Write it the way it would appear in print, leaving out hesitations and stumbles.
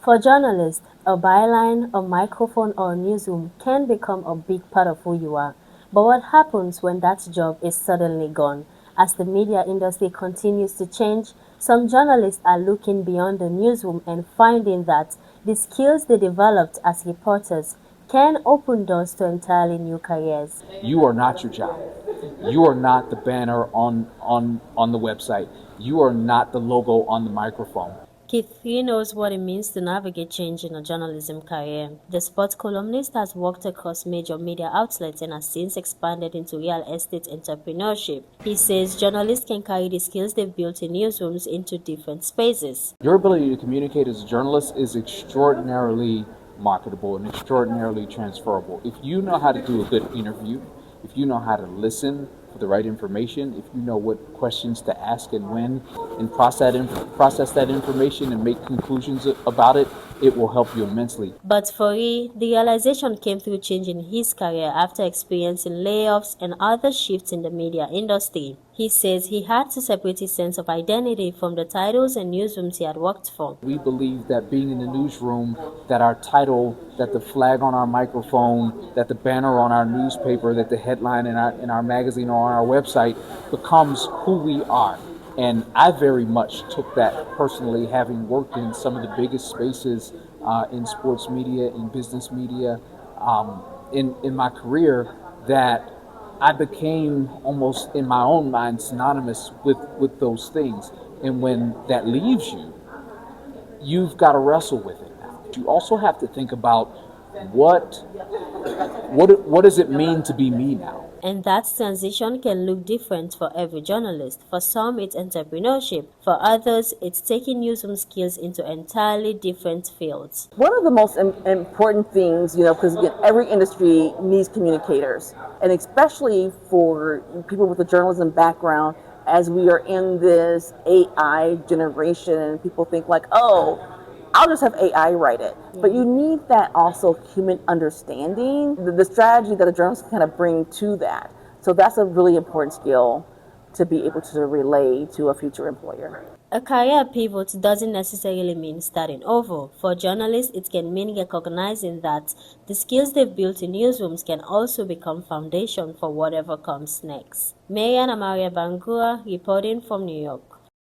For journalists, a byline, a microphone, or a newsroom can become a big part of who you are. But what happens when that job is suddenly gone? As the media industry continues to change, some journalists are looking beyond the newsroom and finding that the skills they developed as reporters can open doors to entirely new careers. You are not your job. You are not the banner on the website. You are not the logo on the microphone. Keith knows what it means to navigate change in a journalism career. The sports columnist has worked across major media outlets and has since expanded into real estate entrepreneurship. He says journalists can carry the skills they've built in newsrooms into different spaces. Your ability to communicate as a journalist is extraordinarily marketable and extraordinarily transferable. If you know how to do a good interview, if you know how to listen for the right information, if you know what questions to ask and when, and process that information and make conclusions about it, it will help you immensely. But for E, the realization came through changing his career after experiencing layoffs and other shifts in the media industry. He says he had to separate his sense of identity from the titles and newsrooms he had worked for. We believe that being in the newsroom, that our title, that the flag on our microphone, that the banner on our newspaper, that the headline in our magazine or on our website becomes who we are. And I very much took that personally, having worked in some of the biggest spaces in sports media, in business media, in my career, that I became almost in my own mind synonymous with those things. And when that leaves you, you've got to wrestle with it now. You also have to think about what does it mean to be me now? And that transition can look different for every journalist. For some, it's entrepreneurship. For others, it's taking newsroom skills into entirely different fields. One of the most important things, because again, every industry needs communicators, and especially for people with a journalism background, as we are in this AI generation, and people think like, oh, I'll just have AI write it. But you need that also human understanding, the strategy that a journalist can kind of bring to that. So that's a really important skill to be able to relay to a future employer. A career pivot doesn't necessarily mean starting over. For journalists, it can mean recognizing that the skills they've built in newsrooms can also become foundation for whatever comes next. Mariana Maria Bangura reporting from New York.